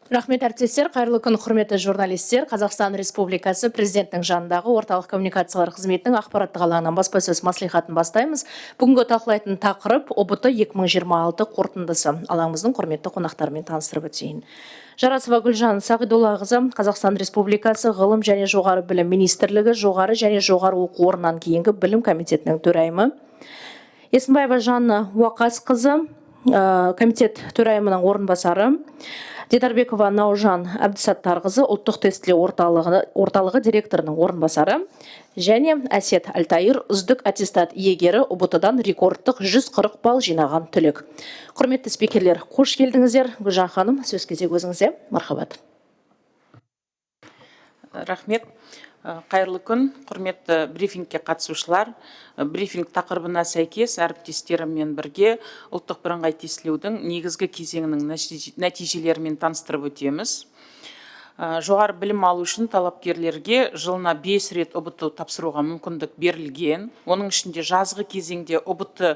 Рахмет әріптестер, қайырлы күн құрметті журналистер. Қазақстан Республикасы президенттің жанындағы орталық коммуникациялар қызметінің ақпараттық алаңынан баспасөз маслихатын бастаймыз. Бүгінгі талқылайтын тақырып ОБТ 2026 қорытындысы. Алаңымыздың құрметті қонақтарымен таныстырып өтейін. Жарасова Гүлжан Сағидоллақызы, Қазақстан Республикасы ғылым және жоғары білім министрлігі жоғары және жоғары оқу орнынан кейінгі білім комитетінің төрайымы. Есімбаева Жанна Уақасқызы, комитет төрайымының орынбасары. Дедарбекова Наужан Әбдісаттарқызы, ұлттық тестілеу орталығы директорының орынбасары. Және Әсет Альтайыр, үздік аттестат иегері, ОБТ-дан рекордтық 140 балл жинаған түлек. Құрметті спикерлер, қош келдіңіздер. Гүлжан ханым, сөз кезек өзіңізде. Мархабат. Рахмет. Қайырлы күн, құрметті брифингке қатысушылар. Брифинг тақырыбына сәйкес әріптестеріммен бірге ұлттық бірыңғай тестілеудің негізгі кезеңінің нәтижелерімен таныстырып өтеміз. Жоғары білім алу үшін талапкерлерге жылына 5 рет ОБТ тапсыруға мүмкіндік берілген. Оның ішінде жазғы кезеңде ОБТ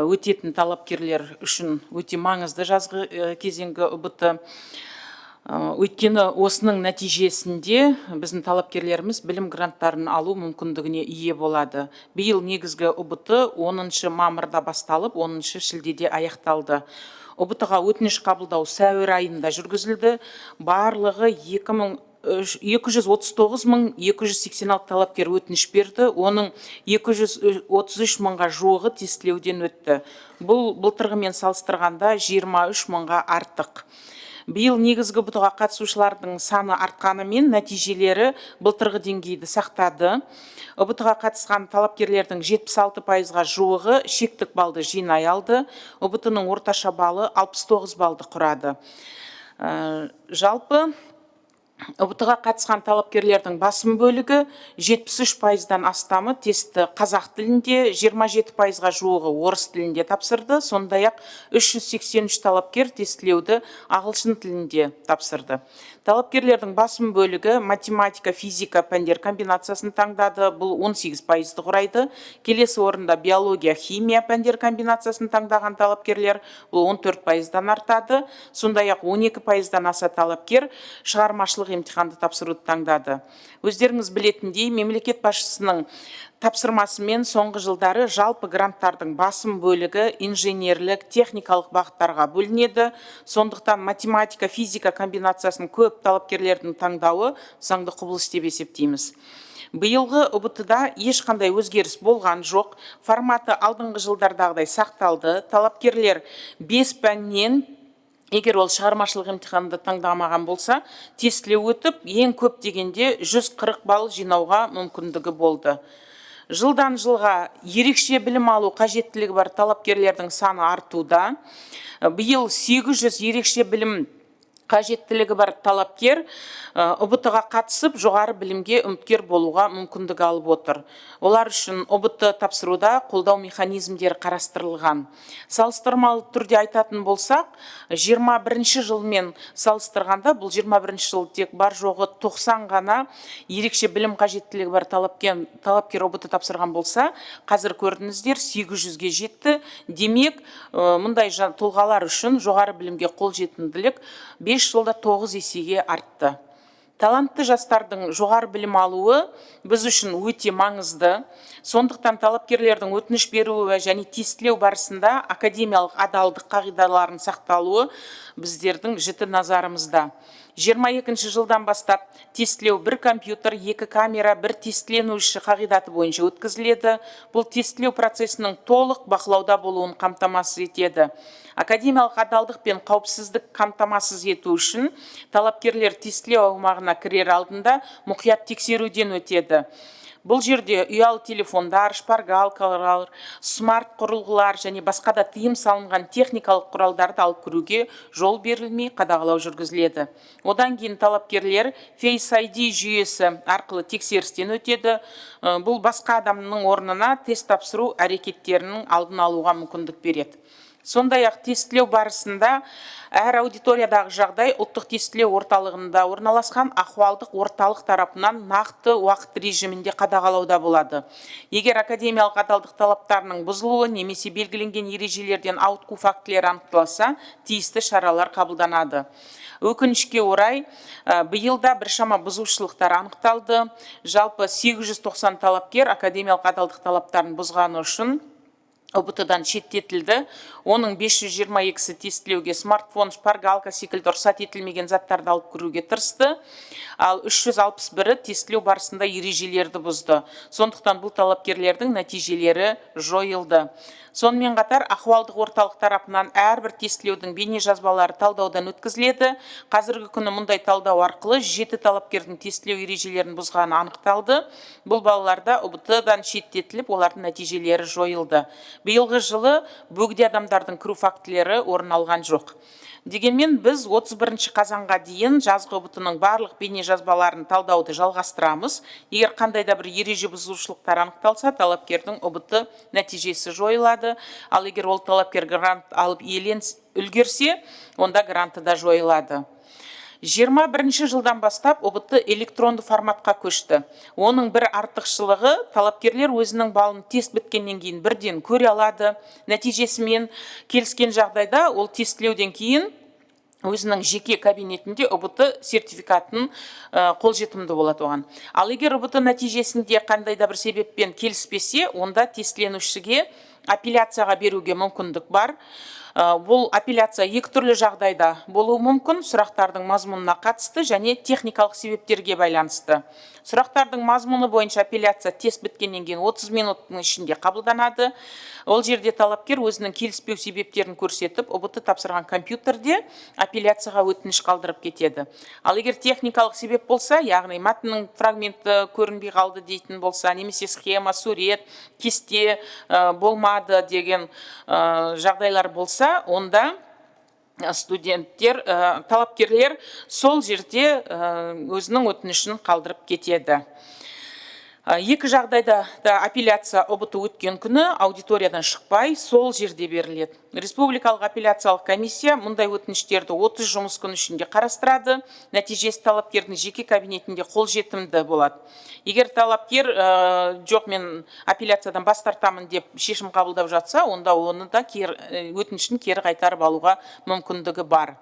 өтетін талапкерлер үшін өте маңызды жазғы кезеңгі ОБТ. Өйткені осының нәтижесінде біздің талапкерлеріміз білім гранттарын алу мүмкіндігіне ие болады. Биыл негізгі ОБТ 10 мамырда басталып, 10 шілдеде аяқталды. ОБТ-ға өтініш қабылдау сәуір айында жүргізілді. Барлығы 239.286 талапкер өтініш берді. Оның 233 мыңға жуығы тестілеуден өтті. Бұл былтырғымен салыстырғанда 23 мыңға артық. Биыл негізгі ОБТ-ға қатысушылардың саны артқанымен нәтижелері былтырғы деңгейді сақтады. ОБТ-ға қатысқан талапкерлердің 76%-ға жуығы шектік балды жинай алды. ОБТ-ның орташа балы 69 балды құрады. Жалпы ОБТ-ға қатысқан талапкерлердің басым бөлігі 73%-дан астамы тестті қазақ тілінде, 27%-ға жуығы орыс тілінде тапсырды. Сондай-ақ 383 талапкер тестілеуді ағылшын тілінде тапсырды. Талапкерлердің басым бөлігі математика, физика пәндер комбинациясын таңдады. Бұл 18%-ды құрайды. Келесі орында биология, химия пәндер комбинациясын таңдаған талапкерлер бұл 14%-дан артады. Сондай-ақ 12%-дан аса талапкер шығармашылық емтиханды тапсыруды таңдады. Өздеріңіз білетіндей, мемлекет басшысының тапсырмасымен соңғы жылдары жалпы гранттардың басым бөлігі инженерлік, техникалық бағыттарға бөлінеді. Сондықтан математика, физика комбинациясын көп талапкерлердің таңдауы заңды құбылыс деп есептейміз. Биылғы ОБТ-да ешқандай өзгеріс болған жоқ. Форматы алдыңғы жылдардағыдай сақталды. Талапкерлер 5 пәннен, егер ол шығармашылық емтиханды таңдамаған болса, тестілеу өтіп, ең көп дегенде 140 балл жинауға мүмкіндігі болды. Жылдан жылға ерекше білім алу қажеттілігі бар талапкерлердің саны артуда. Биыл 800 ерекше білім қажеттілігі бар талапкер ОБТ-ға қатысып, жоғары білімге үміткер болуға мүмкіндік алып отыр. Олар үшін ОБТ тапсыруда қолдау механизмдері қарастырылған. Салыстырмалы түрде айтатын болсақ, 21 жылмен салыстырғанда, бұл 21 жыл тек бар жоғы 90 ғана ерекше білім қажеттілігі бар талапкер ОБТ тапсырған болса, қазір көрдіңіздер 800-ге жетті. Демек, мұндай тұлғалар үшін жоғары білімге қолжетімділік 5 жылда 9 есеге артты. Талантты жастардың жоғары білім алуы біз үшін өте маңызды. Сондықтан талапкерлердің өтініш беруі және тестілеу барысында академиялық адалдық қағидаларын сақталуы біздердің жіті назарымызда. 22 жылдан бастап тестілеу 1 компьютер, 2 камера, 1 тестіленуші қағидаты бойынша өткізіледі. Бұл тестілеу процесінің толық бақылауда болуын қамтамасыз етеді. Академиялық адалдық пен қауіпсіздік қамтамасыз ету үшін талапкерлер тестілеу аумағына кірер алдында мұқият тексеруден өтеді. Бұл жерде ұялы телефондар, шпаргалкалар, смарт құрылғылар және басқа да тыйым салынған техникалық құралдарды алып кіруге жол берілмей қадағалау жүргізіледі. Одан кейін талапкерлер Face ID жүйесі арқылы тексерістен өтеді. Бұл басқа адамның орнына тест тапсыру әрекеттерінің алдын алуға мүмкіндік береді. Сондай-ақ тестілеу барысында әр аудиториядағы жағдай ұлттық тестілеу орталығында орналасқан ахуалдық орталық тарапынан нақты уақыт режимінде қадағалауда болады. Егер академиялық адалдық талаптарының бұзылуы немесе белгіленген ережелерден ауытқу фактілері анықталса, тиісті шаралар қабылданады. Өкінішке орай, биылда біршама бұзушылықтар анықталды. Жалпы 890 талапкер академиялық адалдық талаптарын бұзғаны үшін ОБТ-дан шеттетілді. Оның 522-сі тестілеуге смартфон, шпаргалка секілді рұқсат етілмеген заттарды алып кіруге тырысты. Ал 361-і тестілеу барысында ережелерді бұзды. Сондықтан бұл талапкерлердің нәтижелері жойылды. Сонымен қатар, ахуалдық орталық тарапынан әрбір тестілеудің бейне жазбалары талдаудан өткізіледі. Қазіргі күні мұндай талдау арқылы 7 талапкердің тестілеу ережелерін бұзғаны анықталды. Бұл балаларда ОБТ-дан шеттетіліп, олардың нәтижелері жойылды. Биылғы жылы бөгде адамдардың кіру фактілері орын алған жоқ. Дегенмен біз 31 қазанға дейін жазғы ОБТ-ның барлық бейне жазбаларын талдауды жалғастырамыз. Егер қандай да бір ереже бұзушылықтар анықталса, талапкердің ОБТ нәтижесі жойылады. Ал егер ол талапкер грант алып үлгерсе, онда гранты да жойылады. 21 жылдан бастап ОБТ электронды форматқа көшті. Оның бір артықшылығы талапкерлер өзінің балын тест біткеннен кейін бірден көре алады. Нәтижесімен келіскен жағдайда ол тестілеуден кейін өзінің жеке кабинетінде ОБТ сертификатын қолжетімді болады оған. Ал егер ОБТ нәтижесінде қандай да бір себеппен келіспесе, онда тестіленушіге апелляцияға беруге мүмкіндік бар. Бұл апелляция екі түрлі жағдайда болуы мүмкін: сұрақтардың мазмұнына қатысты және техникалық себептерге байланысты. Сұрақтардың мазмұны бойынша апелляция тест біткеннен кейін 30 минуттың ішінде қабылданады. Ол жерде талапкер өзінің келіспеу себептерін көрсетіп, ОБТ тапсырған компьютерде апелляцияға өтініш қалдырып кетеді. Ал егер техникалық себеп болса, яғни мәтіннің фрагменті көрінбей қалды дейтін болса, немесе схема, сурет, кесте болмады деген жағдайлар болса, онда студенттер, талапкерлер сол жерде өзінің өтінішін қалдырып кетеді. Екі жағдайда да апелляция ОБТ өткен күні аудиториядан шықпай сол жерде беріледі. Республикалық апелляциялық комиссия мұндай өтініштерді 30 жұмыс күні ішінде қарастырады. Нәтижесі талапкердің жеке кабинетінде қолжетімді болады. Егер талапкер жоқ, мен апелляциядан бас тартамын деп шешім қабылдап жатса, онда оны да өтінішін кері қайтарып алуға мүмкіндігі бар.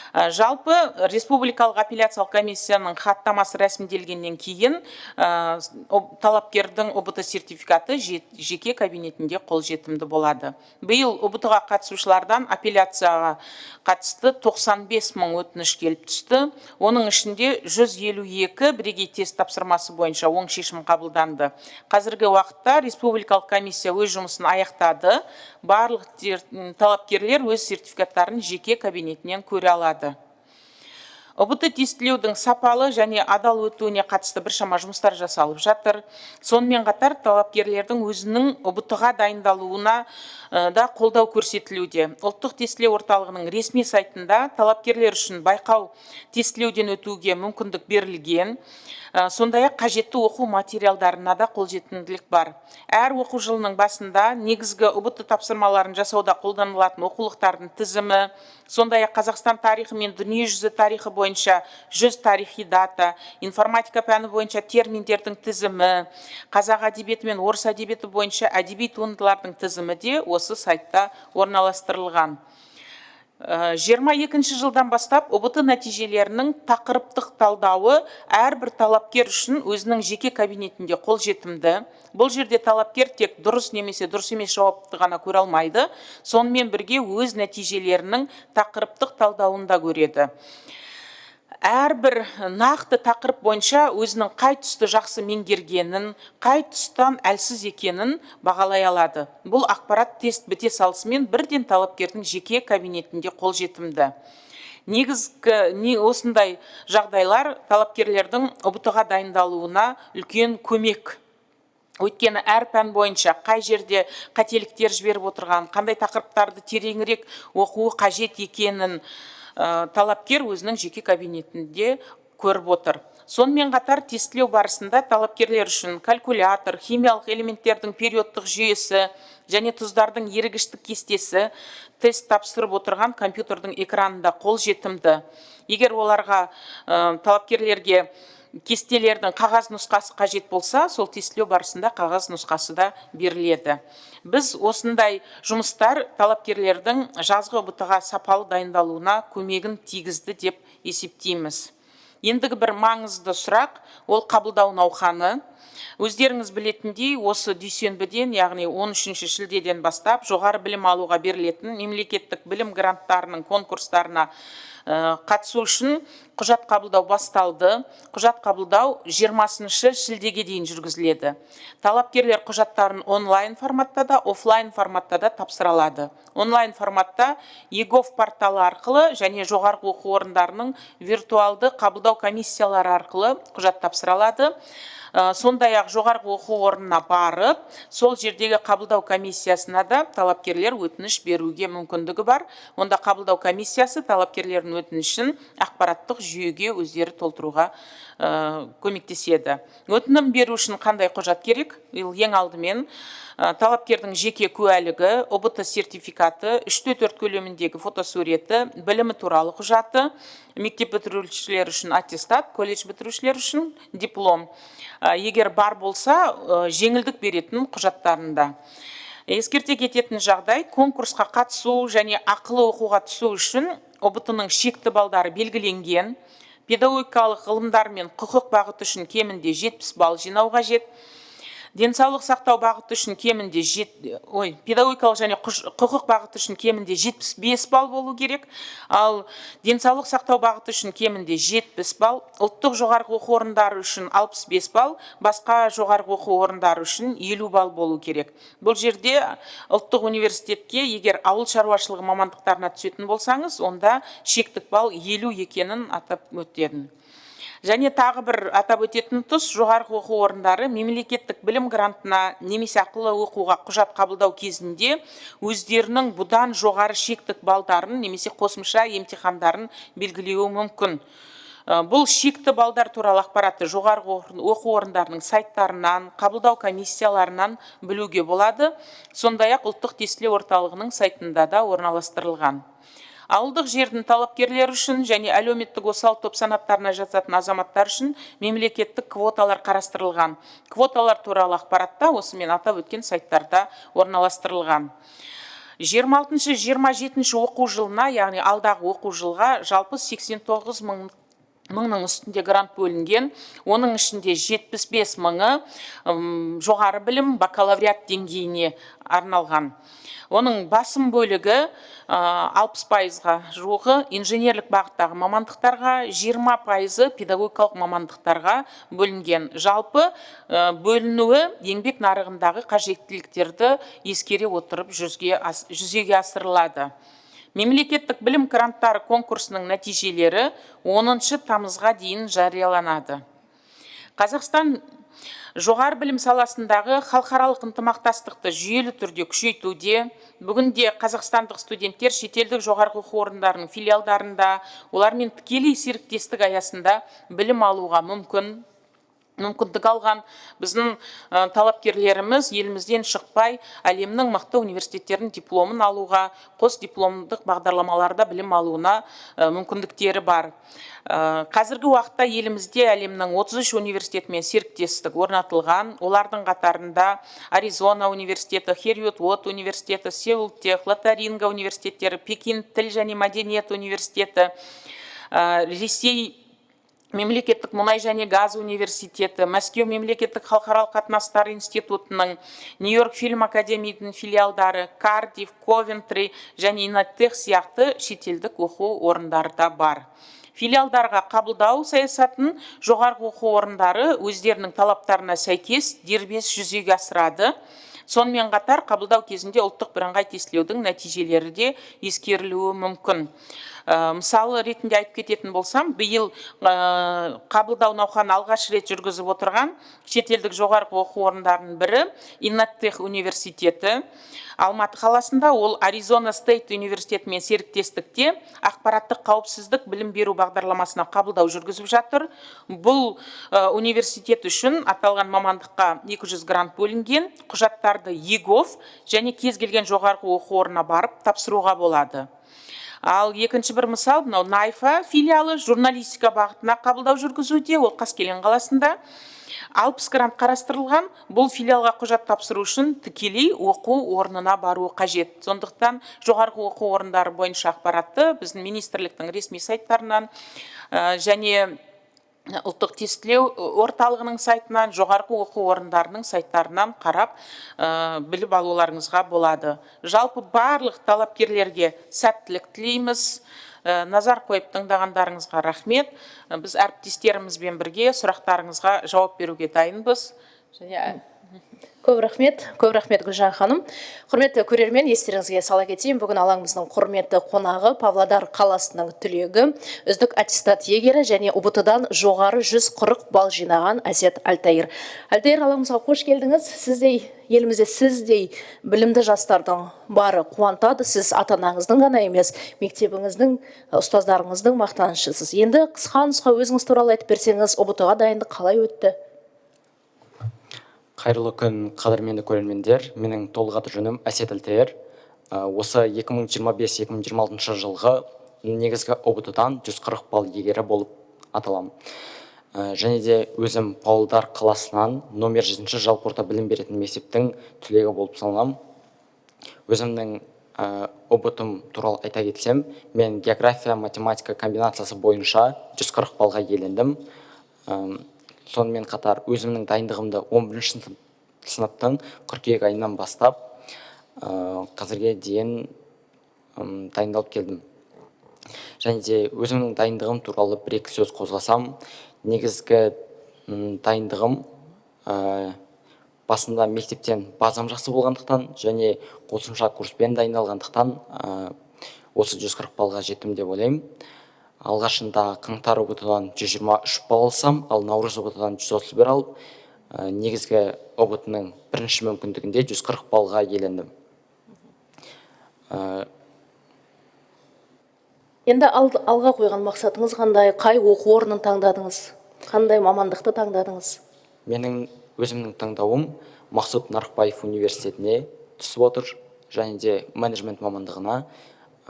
Жалпы республикалық апелляциялық комиссияның хаттамасы рәсімделгеннен кейін талапкердің ОБТ сертификаты жеке кабинетінде қолжетімді болады. Биыл ОБТ-ға қатысушылардан апелляцияға қатысты 95 мың өтініш келіп түсті. Оның ішінде 152 бірегей тест тапсырмасы бойынша оң шешім қабылданды. Қазіргі уақытта республикалық комиссия өз жұмысын аяқтады. Барлық талапкерлер өз сертификаттарын жеке кабинетінен көре алады. ОБТ тестілеудің сапалы және адал өтуіне қатысты біршама жұмыстар жасалып жатыр. Сонымен қатар талапкерлердің өзінің ОБТ-ға дайындалуына да қолдау көрсетілуде. Ұлттық тестілеу орталығының ресми сайтында талапкерлер үшін байқау тестілеуден өтуге мүмкіндік берілген. Сондай-ақ қажетті оқу материалдарына да қолжетімділік бар. Әр оқу жылының басында негізгі ОБТ тапсырмаларын жасауда қолданылатын оқулықтардың тізімі, сондай-ақ Қазақстан тарихы мен дүниежүзі тарихы бойынша 100 тарихи дата, информатика пәні бойынша терминдердің тізімі, қазақ әдебиеті мен орыс әдебиеті бойынша әдеби туындылардың тізімі де осы сайтта орналастырылған. 22 жылдан бастап ОБТ нәтижелерінің тақырыптық талдауы әрбір талапкер үшін өзінің жеке кабинетінде қолжетімді. Бұл жерде талапкер тек дұрыс немесе дұрыс емес жауапты ғана көре алмайды, сонымен бірге өз нәтижелерінің тақырыптық талдауын да көреді. Әрбір нақты тақырып бойынша өзінің қай тұсты жақсы меңгергенін, қай тұстан әлсіз екенін бағалай алады. Бұл ақпарат тест біте салысымен бірден талапкердің жеке кабинетінде қолжетімді. Негізгі осындай жағдайлар талапкерлердің ОБТ-ға дайындалуына үлкен көмек. Өйткені әр пән бойынша қай жерде қателіктер жіберіп отырған, қандай тақырыптарды тереңірек оқуы қажет екенін талапкер өзінің жеке кабинетінде көріп отыр. Сонымен қатар тестілеу барысында талапкерлер үшін калькулятор, химиялық элементтердің периодтық жүйесі және тұздардың ерігіштік кестесі тест тапсырып отырған компьютердің экранында қолжетімді. Егер оларға талапкерлерге кестелердің қағаз нұсқасы қажет болса, сол тестілеу барысында қағаз нұсқасы да беріледі. Біз осындай жұмыстар талапкерлердің жазғы ұбт-ға сапалы дайындалуына көмегін тигізді деп есептейміз. Ендігі бір маңызды сұрақ, ол қабылдау науқаны. Өздеріңіз білетіндей, осы дүйсенбіден, яғни 13 шілдеден бастап жоғары білім алуға берілетін мемлекеттік білім гранттарының конкурстарына қатысу үшін құжат қабылдау басталды. Құжат қабылдау 20 шілдеге дейін жүргізіледі. Талапкерлер құжаттарын онлайн форматта да, офлайн форматта да тапсыра алады. Онлайн форматта ЕГОВ порталы арқылы және жоғарғы оқу орындарының виртуалды қабылдау комиссиялары арқылы құжат тапсыра алады. Сондай-ақ жоғарғы оқу орнына барып, сол жердегі қабылдау комиссиясына да талапкерлер өтініш беруге мүмкіндігі бар. Онда қабылдау комиссиясы талапкерлердің өтінішін ақпараттық жүйеге өздері толтыруға көмектеседі. Өтінім беру үшін қандай құжат керек? Ең алдымен талапкердің жеке куәлігі, ұбт сертификаты, 3-4 көлеміндегі фотосуреті, білімі туралы құжаты, мектеп бітірушілер үшін аттестат, колледж бітірушілер үшін диплом. Егер бар болса, жеңілдік беретін құжаттарында. Ескерте кететін жағдай, конкурсқа қатысу және ақылы оқуға түсу үшін ұбт-ның шекті балдары белгіленген, педагогикалық ғылымдар мен құқық бағыты үшін кемінде 70 балл жинау қажет. Денсаулық сақтау бағыты үшін кемінде педагогикалық және құқық бағыты үшін кемінде 75 балл болу керек. Ал денсаулық сақтау бағыты үшін кемінде 70 балл, ұлттық жоғарғы оқу орындары үшін 65 балл, басқа жоғарғы оқу орындары үшін 50 балл болу керек. Бұл жерде ұлттық университетке егер ауыл шаруашылығы мамандықтарына түсетін болсаңыз, онда шектік балл 50 екенін атап өтеді. Және тағы бір атап өтетін тұс, жоғарғы оқу орындары мемлекеттік білім грантына немесе ақылы оқуға құжат қабылдау кезінде өздерінің бұдан жоғары шектік балдарын немесе қосымша емтихандарын белгілеуі мүмкін. Бұл шекті балдар туралы ақпаратты жоғарғы оқу орындарының сайттарынан, қабылдау комиссияларынан білуге болады. Сондай-ақ ұлттық тестілеу орталығының сайтында да орналастырылған. Ауылдық жердің талапкерлер үшін және әлеуметтік осал топ санаттарына жататын азаматтар үшін мемлекеттік квоталар қарастырылған. Квоталар туралы ақпаратта осымен атап өткен сайттарда орналастырылған. 26-27 оқу жылына, яғни алдағы оқу жылға жалпы 89 мыңның үстінде грант бөлінген, оның ішінде 75 мыңы жоғары білім бакалавриат деңгейіне арналған. Оның басым бөлігі 60%-ға жуығы инженерлік бағыттағы мамандықтарға, 20% педагогикалық мамандықтарға бөлінген. Жалпы бөлінуі еңбек нарығындағы қажеттіліктерді ескере отырып жүзеге асырылады. Мемлекеттік білім гранттары конкурсының нәтижелері 10 тамызға дейін жарияланады. Қазақстан жоғары білім саласындағы халықаралық ынтымақтастықты жүйелі түрде күшейтуде. Бүгінде қазақстандық студенттер шетелдік жоғарғы оқу орындарының филиалдарында, олармен тікелей серіктестік аясында білім алуға мүмкіндік алған. Біздің талапкерлеріміз елімізден шықпай, әлемнің мықты университеттерінің дипломын алуға, қос дипломдық бағдарламаларда білім алуына мүмкіндіктері бар. Қазіргі уақытта елімізде әлемнің 33 университетімен серіктестік орнатылған. Олардың қатарында Аризона университеті, Херьют-Уот университеті, Сеул-Тех, Лотаринга университеттері, Пекин тіл және мәдениет университеті, Ресей мемлекеттік мұнай және газ университеті, Мәскеу мемлекеттік халықаралық қатынастар институтының, Нью-Йорк фильм академиясының филиалдары, Кардиф, Ковентри және Инаттех сияқты шетелдік оқу орындарда бар. Филиалдарға қабылдау саясатын жоғарғы оқу орындары өздерінің талаптарына сәйкес дербес жүзеге асырады. Сонымен қатар қабылдау кезінде ұлттық бірыңғай тестілеудің нәтижелері де ескерілуі мүмкін. Мысалы ретінде айтып кететін болсам, биыл қабылдау науқаны алғаш рет жүргізіп отырған шетелдік жоғарғы оқу орындарының бірі Иннаттех университеті. Алматы қаласында ол Аризона Стейт университетімен серіктестікте ақпараттық қауіпсіздік білім беру бағдарламасына қабылдау жүргізіп жатыр. Бұл университет үшін аталған мамандыққа 200 грант бөлінген, құжаттарды ЕГОВ және кез келген жоғарғы оқу орнына барып тапсыруға болады. Ал екінші бір мысал, мынау Найфа филиалы журналистика бағытына қабылдау жүргізуде, ол Қаскелең қаласында 60 грант қарастырылған. Бұл филиалға құжат тапсыру үшін тікелей оқу орнына бару қажет. Сондықтан жоғарғы оқу орындары бойынша ақпаратты біздің министрліктің ресми сайттарынан және ұлттық тестілеу орталығының сайтынан, жоғарғы оқу орындарының сайттарынан қарап біліп алуларыңызға болады. Жалпы барлық талапкерлерге сәттілік тілейміз. Назар қойып тыңдағандарыңызға рахмет. Біз әріптестерімізбен бірге сұрақтарыңызға жауап беруге дайынбыз. Көп рахмет Гүлжан ханым. Құрметті көрермен, естеріңізге сала кетейін, бүгін алаңымыздың құрметті қонағы Павлодар қаласының түлегі, үздік аттестат иегері және УБТ-дан жоғары 140 балл жинаған Әсет Альтаир. Альтаир, алаңымызға қош келдіңіз. Елімізде сіздей білімді жастардың бары қуантады. Сіз ата-анаңыздың ғана емес, мектебіңіздің, ұстаздарыңыздың мақтанышысыз. Енді қысқа өзіңіз туралы айтып берсеңіз, УБТ-ға дайындық қалай өтті? Қайырлы күн, қадірменді көрермендер. Менің толық аты жөнім Әсет Альтаир. Осы 2025-2026 жылғы негізгі УБТ-дан 140 балл иегері болып аталамын. Және де өзім Павлодар қаласынан номер 100 жалпы орта білім беретін мектептің түлегі болып саналамын. Өзімнің УБТ-ым туралы айта кетсем, мен география, математика комбинациясы бойынша 140 баллға иелендім. Сонымен қатар өзімнің дайындығымды 11 сыныптың қыркүйек айынан бастап қазірге дейін дайындалып келдім. Және де өзімнің дайындығым туралы бір-екі сөз қозғасам, негізгі дайындығым басында мектептен базам жақсы болғандықтан және қосымша курспен дайындалғандықтан осы 140 баллға жеттім деп ойлаймын. Алғашында қаңтар УБТ-дан 123 балл алсам, ал наурыз УБТ-дан 131 алып, негізгі УБТ-ның бірінші мүмкіндігінде 140 баллға иелендім. Енді алға қойған мақсатыңыз қандай, қай оқу орнын таңдадыңыз, қандай мамандықты таңдадыңыз? Менің өзімнің таңдауым Мақсұт Нарықбаев университетіне түсіп отыр, және де менеджмент мамандығына.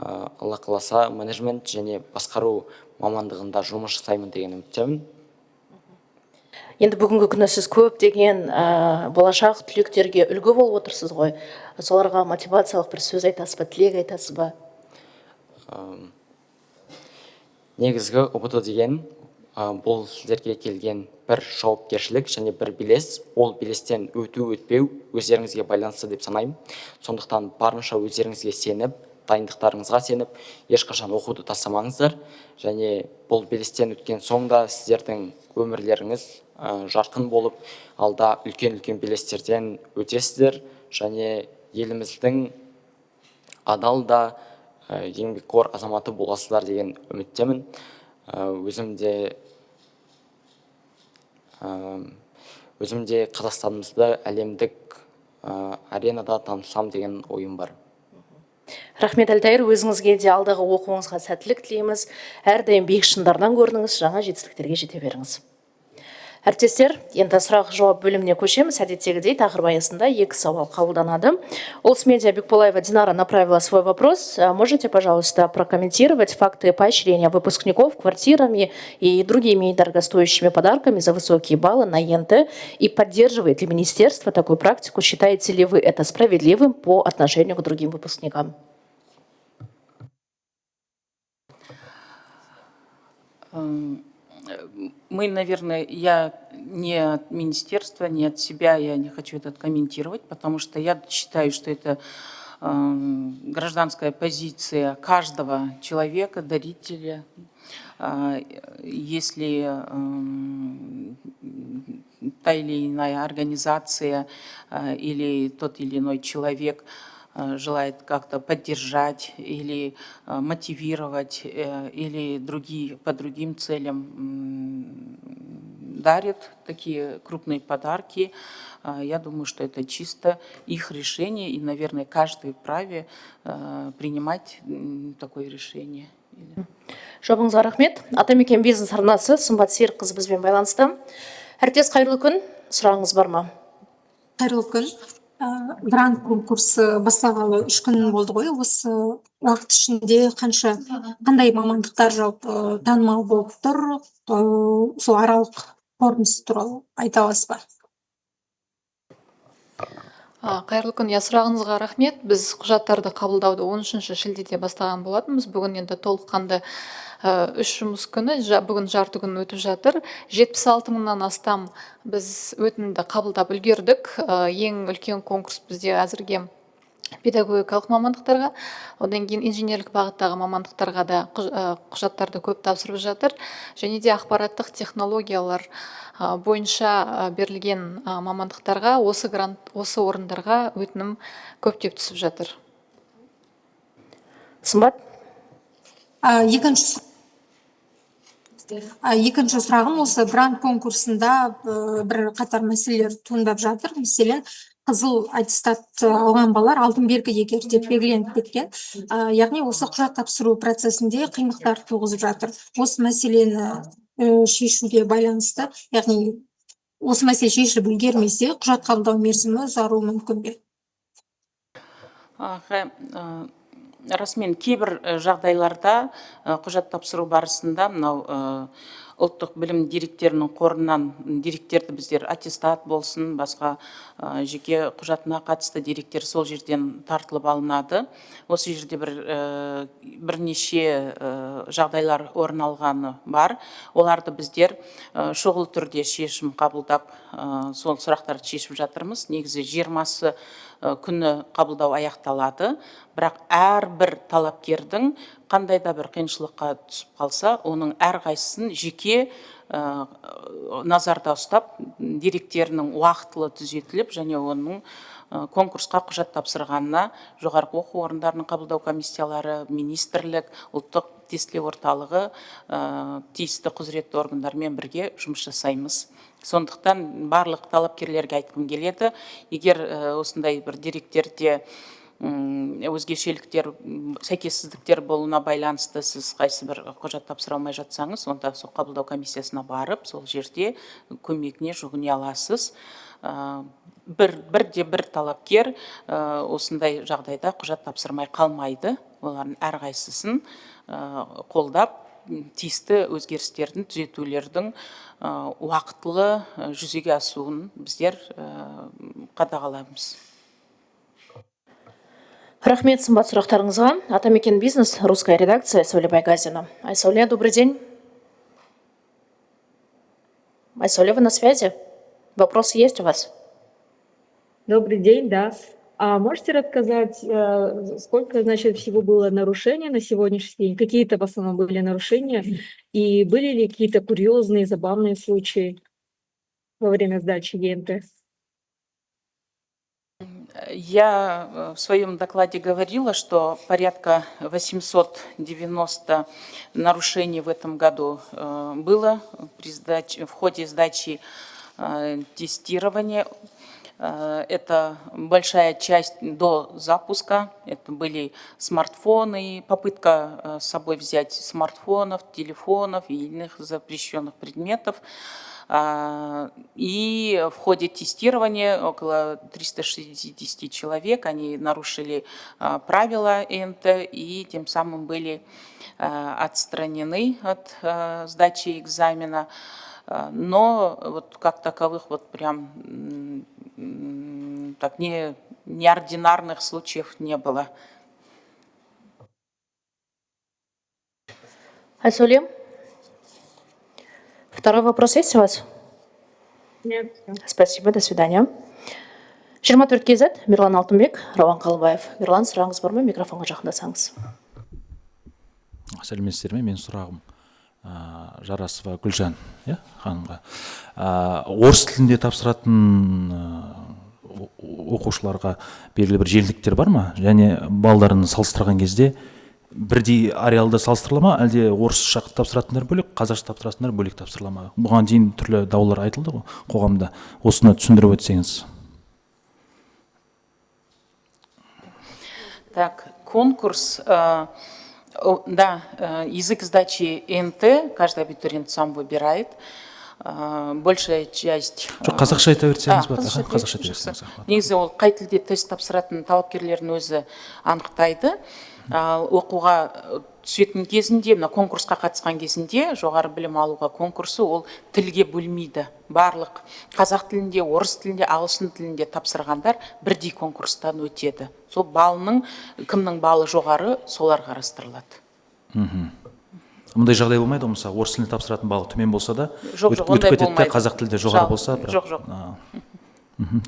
Алла қаласа менеджмент және басқару мамандығында жұмыс жасаймын деген үміттемін. Енді бүгінгі күні сіз көптеген болашақ түлектерге үлгі болып отырсыз ғой. Соларға мотивациялық бір сөз айтасыз ба, тілек айтасыз ба? Негізгі УБТ деген бұл сіздерге келген бір жауапкершілік және бір белес. Ол белестен өту-өтпеу өздеріңізге байланысты деп санаймын. Сондықтан барынша өздеріңізге сеніп, дайындықтарыңызға сеніп, ешқашан оқуды тастамаңыздар. Және бұл белестен өткен соңда сіздердің өмірлеріңіз жарқын болып, алда үлкен-үлкен белестерден өтесіздер. Және еліміздің адал да еңбекқор азаматы боласыздар деген үміттемін. Өзімде Қазақстанымызды әлемдік аренада танысам деген ойым бар. Рахмет Альтаир, өзіңізге де алдағы оқуыңызға сәттілік тілейміз. Әрдайым биік шыңдардан көрініңіз, жаңа жетістіктерге жете беріңіз. Әріптестер, енді сұрақ-жауап бөліміне көшеміз. Әдеттегідей тақырып аясында 2 сауал қабылданады. Олсмедиа Бекбулаева Динара направила свой вопрос. Можете, пожалуйста, прокомментировать факты поощрения выпускников квартирами и другими дорогостоящими подарками за высокие баллы на ЕНТ? И поддерживает ли министерство такую практику? Считаете ли вы это справедливым по отношению к другим выпускникам? Мы, наверное, я не от министерства, не от себя, я не хочу это комментировать, потому что я считаю, что это гражданская позиция каждого человека, дарителя. если та или иная организация или тот или иной человек желает как-то поддержать или мотивировать или по другим целям дарят такие крупные подарки, я думаю, что это чисто их решение, и, наверное, каждый вправе принимать такое решение. Жауабыңызға рахмет. Атамекен бизнес арнасы Сымбат Серікқызы бізбен байланысты. Әріптес, қайырлы күн. Сұрағыңыз бар ма? Қайырлы күн. Грант конкурсы басталғалы 3 күн болды ғой. Осы уақыт ішінде қандай мамандықтар жалпы танымал болып тұр? Сол аралық қорытындысы туралы айта аласыз ба? Қайырлы күн. Сұрағыңызға рахмет. Біз құжаттарды қабылдауды 13 шілдеде бастаған болатынбыз. Бүгін енді толыққанды 3 жұмыс күні, бүгін жарты күн өтіп жатыр. 76 мыңнан астам біз өтінімді қабылдап үлгердік. Ең үлкен конкурс бізде әзірге педагогикалық мамандықтарға, одан кейін инженерлік бағыттағы мамандықтарға да құжаттарды көп тапсырып жатыр. Және де ақпараттық технологиялар бойынша берілген мамандықтарға осы орындарға өтінім көптеп түсіп жатыр. Сымбат? Екінші сұрағым, осы грант конкурсында бір қатар мәселелер туындап жатыр. Мәселен, қызыл аттестат алған балалар алтын белгі иегері деп белгіленіп кеткен. Яғни осы құжат тапсыру процесінде қиындықтар туғызып жатыр. Осы мәселені шешуге байланысты, яғни осы мәселе шешіліп үлгермесе, құжат қабылдау мерзімі ұзаруы мүмкін бе? Расымен кейбір жағдайларда құжат тапсыру барысында мынау ұлттық білім деректерінің қорынан деректерді біздер аттестат болсын, басқа жеке құжатына қатысты деректер сол жерден тартылып алынады. Осы жерде бірнеше жағдайлар орын алғаны бар. Оларды біздер шұғыл түрде шешім қабылдап, сол сұрақтарды шешіп жатырмыз. Негізі 20-сы күні қабылдау аяқталады. Бірақ әрбір талапкердің қандай да бір қиыншылыққа түсіп қалса, оның әрқайсысын жеке назарда ұстап, деректерінің уақытылы түзетіліп, және оның конкурсқа құжат тапсырғанына жоғарғы оқу орындарының қабылдау комиссиялары, министрлік, ұлттық тестілеу орталығы тиісті құзыретті органдармен бірге жұмыс жасаймыз. Сондықтан барлық талапкерлерге айтқым келеді, егер осындай бір деректерде өзгешеліктер, сәйкессіздіктер болуына байланысты сіз қайсы бір құжат тапсыра алмай жатсаңыз, онда сол қабылдау комиссиясына барып, сол жерде көмегіне жүгіне аласыз. Бір талапкер осындай жағдайда құжат тапсырмай қалмайды. Олардың әрқайсысын қолдап, тиісті өзгерістердің, түзетулердің уақытылы жүзеге асуын біздер қадағалаймыз. Рахмет, Сымбат, сұрақтарыңызға. Атамекен бизнес, русская редакция, Айсәуле Байгазина. Айсәуле, добрый день. Айсәуле, вы на связи? Вопросы есть у вас? Добрый день, да. А можете рассказать, сколько, значит, всего было нарушений на сегодняшний день? Какие-то в основном были нарушения? И были ли какие-то курьезные, забавные случаи во время сдачи ЕНТ? Я в своем докладе говорила, что порядка 890 нарушений в этом году было в ходе сдачи тестирования. Это большая часть до запуска. Это были смартфоны, попытка с собой взять смартфонов, телефонов и иных запрещенных предметов. И в ходе тестирования около 360 человек, они нарушили правила ЭНТ и тем самым были отстранены от сдачи экзамена. Но вот как таковых вот прям так неординарных случаев не было. Айсәуле, второй вопрос есть у вас? Нет. Спасибо, до свидания. 24 КЗ, Мирлан Алтынбек, Рауан Қалыбаев. Мирлан, сұрағыңыз бар ма? Микрофонға жақындасаңыз. Сәлеметсіздер ме? Мен сұрағым. Жарасова Гүлжан, иә, ханымға. Орыс тілінде тапсыратын оқушыларға белгілі бір жеңілдіктер бар ма? Және балдарын салыстырған кезде бірдей ареалда салыстырыла ма, әлде орысша тапсыратындар бөлек, қазақша тапсыратындар бөлек тапсырыла ма? Бұған дейін түрлі даулар айтылды ғой қоғамда. Осыны түсіндіріп өтсеңіз. Так, конкурс, да, язык сдачи НТ каждый абитуриент сам выбирает. Большая часть... Жоқ, қазақша айта берсеңіз болады. Қазақша айта берсеңіз. Негізі ол қай тілде тест тапсыратын талапкерлердің өзі анықтайды. Оқуға түсетін кезінде, мына конкурсқа қатысқан кезінде жоғары білім алуға конкурсы ол тілге бөлмейді. Барлық қазақ тілінде, орыс тілінде, ағылшын тілінде тапсырғандар бірдей конкурстан өтеді. Сол балының, кімнің балы жоғары, солар қарастырылады. Мұндай жағдай болмайды ғой, мысалы, орыс тілінде тапсыратын балы төмен болса да, Жоқ, өтіп ондай кетеді, болмайды. қазақ тілде жоғары болса. Жоқ.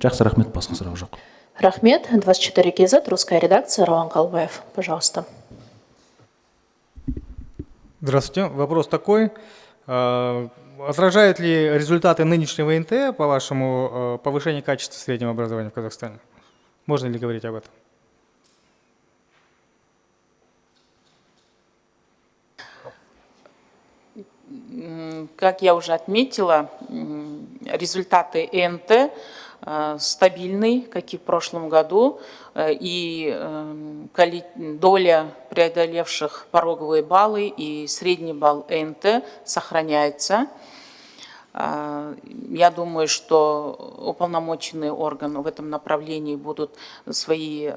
Жақсы, рахмет, басқа сұрақ жоқ. Рахмет. 24 КЗ, русская редакция, Рауан Калбаев. Пожалуйста. Здравствуйте. Вопрос такой. Отражают ли результаты нынешнего НТ, по-вашему, повышение качества среднего образования в Казахстане? Можно ли говорить об этом? Как я уже отметила, результаты НТ стабильный, как и в прошлом году, и доля преодолевших пороговые баллы и средний балл НТ сохраняется. Я думаю, что уполномоченные органы в этом направлении будут свои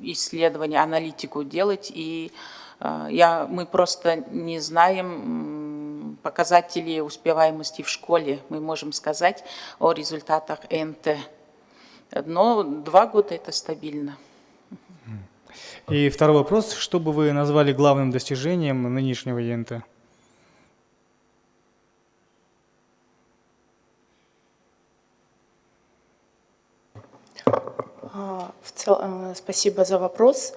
исследования, аналитику делать, и мы просто не знаем показателей успеваемости в школе. Мы можем сказать о результатах НТ. Но 2 года это стабильно. И второй вопрос. Что бы вы назвали главным достижением нынешнего ЕНТ? Спасибо за вопрос.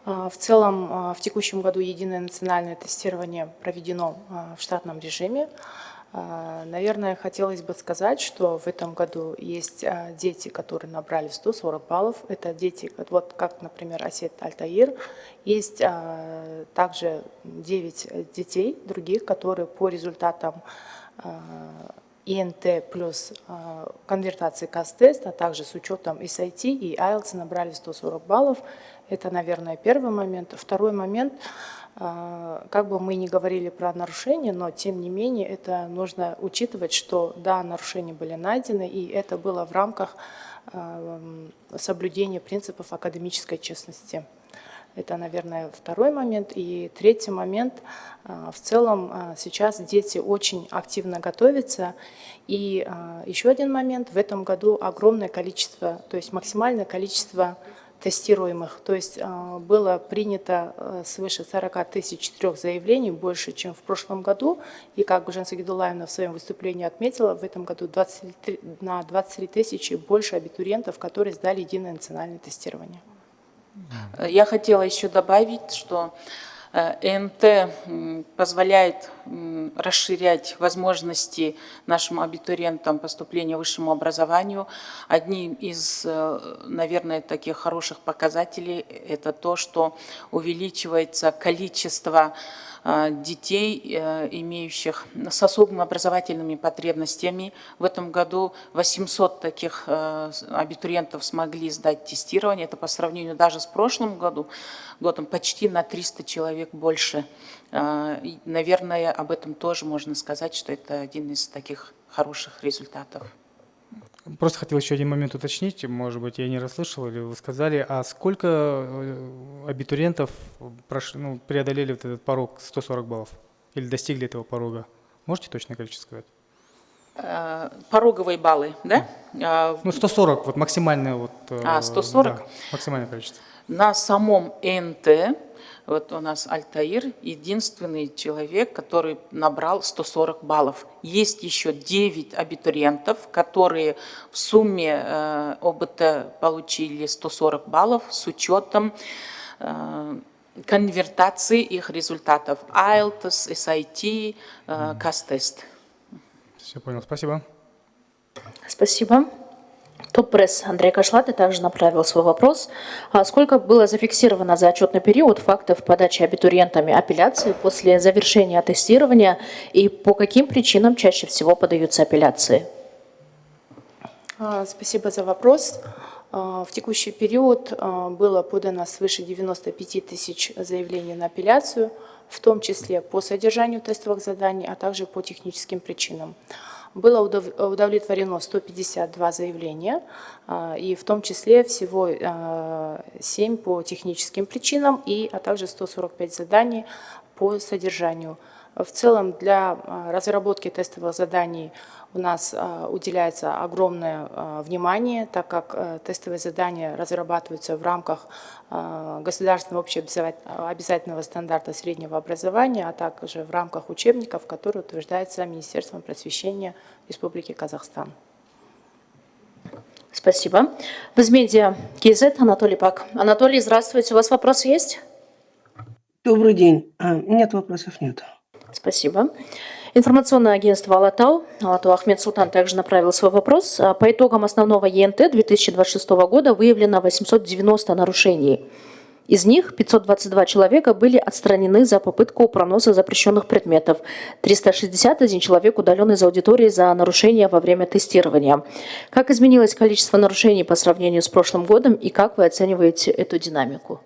В целом, в текущем году единое национальное тестирование проведено в штатном режиме. Наверное, хотелось бы сказать, что в этом году есть дети, которые набрали 140 баллов. Это дети, вот как, например, Асет Альтаир. Есть также 9 детей других, которые по результатам ИНТ плюс конвертации КАС-тест, а также с учетом SAT и IELTS набрали 140 баллов. Это, наверное, первый момент. Второй момент, как бы мы ни говорили про нарушения, но тем не менее это нужно учитывать, что да, нарушения были найдены, и это было в рамках соблюдения принципов академической честности. Это, наверное, второй момент. И третий момент. В целом сейчас дети очень активно готовятся. И еще один момент. В этом году огромное количество, то есть максимальное количество тестируемых. То есть было принято свыше 40 300 заявлений, больше, чем в прошлом году. И как Жансу Гидулаевна в своем выступлении отметила, в этом году на 23 тысячи больше абитуриентов, которые сдали единое национальное тестирование. Я хотела еще добавить, что НТ позволяет расширять возможности нашим абитуриентам поступления к высшему образованию. Одним из, наверное, таких хороших показателей – это то, что увеличивается количество детей, имеющих с особыми образовательными потребностями. В этом году 800 таких абитуриентов смогли сдать тестирование. Это по сравнению даже с прошлым годом почти на 300 человек больше. Наверное, об этом тоже можно сказать, что это один из таких хороших результатов. Просто хотел еще один момент уточнить, может быть, я не расслышал, или вы сказали, а сколько абитуриентов преодолели вот этот порог 140 баллов или достигли этого порога? Можете точное количество сказать? Пороговые баллы, да? 140, вот максимальное. 140? Да, максимальное количество. На самом НТ, вот у нас Альтаир, единственный человек, который набрал 140 баллов. Есть еще 9 абитуриентов, которые в сумме ОБТ получили 140 баллов с учетом конвертации их результатов IELTS, SAT, CAS-тест. Все понял, спасибо. Спасибо. Топ-пресс Андрей Кашлаты также направил свой вопрос. Сколько было зафиксировано за отчетный период фактов подачи абитуриентами апелляции после завершения тестирования и по каким причинам чаще всего подаются апелляции? Спасибо за вопрос. В текущий период было подано свыше 95 тысяч заявлений на апелляцию, в том числе по содержанию тестовых заданий, а также по техническим причинам. Было удовлетворено 152 заявления, и в том числе всего 7 по техническим причинам, а также 145 заданий по содержанию. В целом для разработки тестовых заданий у нас уделяется огромное внимание, так как тестовые задания разрабатываются в рамках государственного общеобязательного стандарта среднего образования, а также в рамках учебников, которые утверждаются Министерством просвещения Республики Казахстан. Спасибо. Визмедиа КЗ Анатолий Пак. Анатолий, здравствуйте. У вас вопрос есть? Добрый день. Нет, вопросов нет. Спасибо. Информационное агентство Алатау Ахмед Султан также направил свой вопрос. По итогам основного ЕНТ 2026 года выявлено 890 нарушений. Из них 522 человека были отстранены за попытку проноса запрещенных предметов, 361 человек удален из аудитории за нарушения во время тестирования. Как изменилось количество нарушений по сравнению с прошлым годом и как вы оцениваете эту динамику?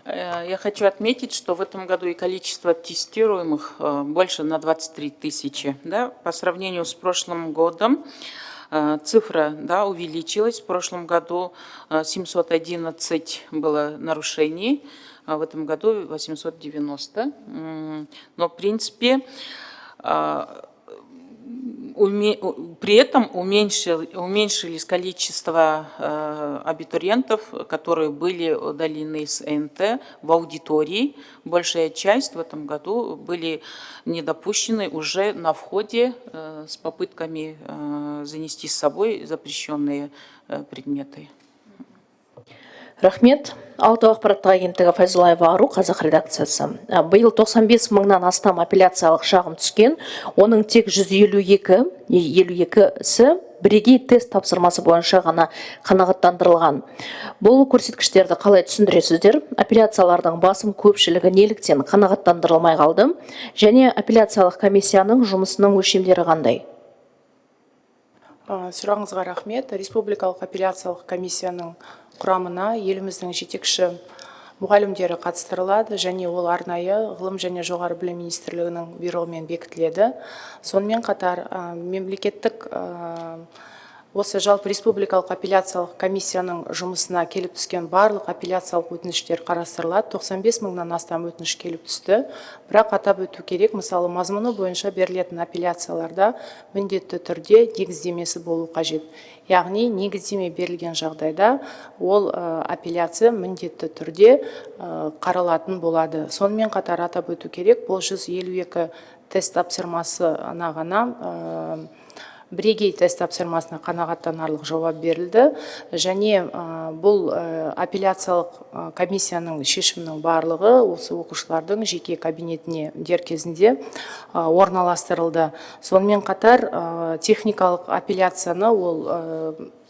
Я хочу отметить, что в этом году и количество тестируемых больше на 23 тысячи. Да? По сравнению с прошлым годом цифра увеличилась. В прошлом году 711 было нарушений, а в этом году 890. Но, в принципе, при этом уменьшились количество абитуриентов, которые были удалены с НТ в аудитории. Большая часть в этом году были недопущены уже на входе с попытками занести с собой запрещенные предметы. Рахмет. Алты ақпараттық агенттігі Файзулаева Ару, қазақ редакциясы. Биыл 95 мыңнан астам апелляциялық шағым түскен, оның тек 152-ісі бірегей тест тапсырмасы бойынша ғана қанағаттандырылған. Бұл көрсеткіштерді қалай түсіндіресіздер? Апелляциялардың басым көпшілігі неліктен қанағаттандырылмай қалды? Және апелляциялық комиссияның жұмысының өлшемдері қандай? Сұрағыңызға рахмет. Республикалық апелляциялық комиссияның құрамына еліміздің жетекші мұғалімдері қатыстырылады, және ол арнайы ғылым және жоғары білім министрлігінің бұйрығымен бекітіледі. Сонымен қатар мемлекеттік осы жалпы республикалық апелляциялық комиссияның жұмысына келіп түскен барлық апелляциялық өтініштер қарастырылады. 95 мыңнан астам өтініш келіп түсті. Бірақ атап өту керек, мысалы мазмұны бойынша берілетін апелляцияларда міндетті түрде негіздемесі болу қажет. Яғни негіздеме берілген жағдайда ол апелляция міндетті түрде қаралатын болады. Сонымен қатар атап өту керек, бұл 152 тест тапсырмасына ғана бірегей тест тапсырмасына қанағаттанарлық жауап берілді, және бұл апелляциялық комиссияның шешімінің барлығы осы оқушылардың жеке кабинетіне дер кезінде орналастырылды. Сонымен қатар техникалық апелляцияны ол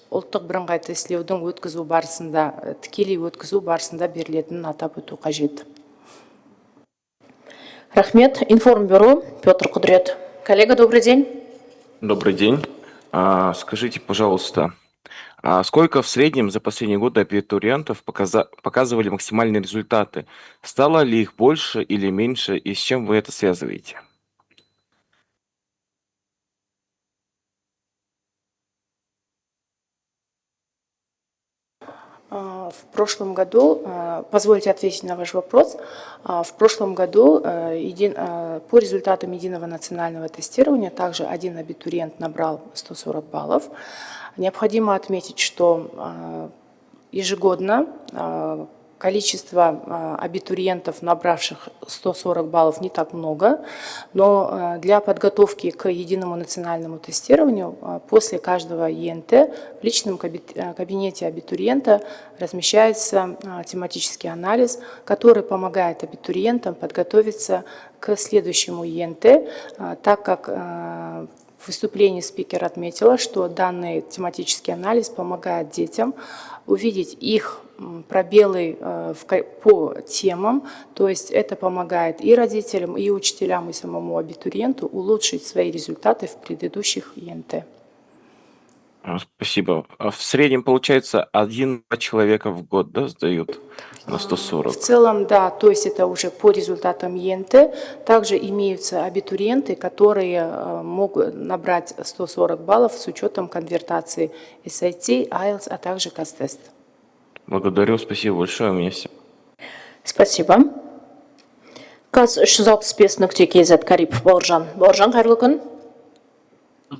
ұлттық бірыңғай тестілеудің өткізу барысында, тікелей өткізу барысында берілетінін атап өту қажет. Рахмет. Информбюро Петр Кудрет. Коллега, добрый день. Добрый день. Скажите, пожалуйста, сколько в среднем за последние годы абитуриентов показывали максимальные результаты? Стало ли их больше или меньше, и с чем вы это связываете? В прошлом году, позвольте ответить на ваш вопрос, в прошлом году по результатам единого национального тестирования также один абитуриент набрал 140 баллов. Необходимо отметить, что ежегодно количество абитуриентов, набравших 140 баллов, не так много, но для подготовки к единому национальному тестированию после каждого ЕНТ в личном кабинете абитуриента размещается тематический анализ, который помогает абитуриентам подготовиться к следующему ЕНТ, так как в выступлении спикер отметила, что данный тематический анализ помогает детям увидеть их пробелы по темам, то есть это помогает и родителям, и учителям, и самому абитуриенту улучшить свои результаты в предыдущих ЕНТ. Спасибо. А в среднем, получается, 1-2 человека в год, да, сдают на 140? В целом, да, то есть это уже по результатам ЕНТ. Также имеются абитуриенты, которые могут набрать 140 баллов с учетом конвертации SAT, IELTS, а также КАС-тест. Благодарю, спасибо большое, у меня все. Спасибо. КАС 365.kz Карипов Бауыржан. Бауыржан, қайырлы күн.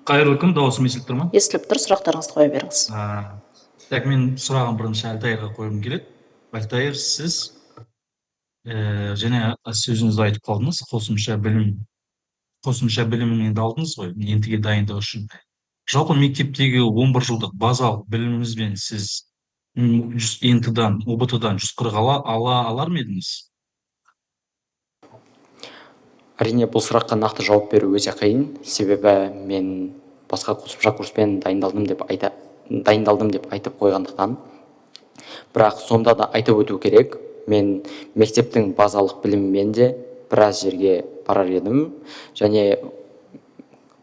Қайырлы күн, дауысым естіліп тұр ма? Естіліп тұр, сұрақтарыңызды қоя беріңіз. Так, мен сұрағым бірінші Әлтайырға қойғым келеді. Әлтайыр, сіз және сөзіңізді айтып қалдыңыз, қосымша білімін енді алдыңыз ғой, ентіге дайындық үшін. Жалпы мектептегі 11 жылдық базалық біліміңізбен сіз ентідан, ОБТ-дан 140 ала алар ма едіңіз? Әрине, бұл сұраққа нақты жауап беру өте қиын, себебі мен басқа қосымша курспен дайындалдым деп айтып қойғандықтан. Бірақ сонда да айтып өту керек, мен мектептің базалық білімімен де біраз жерге барар едім, және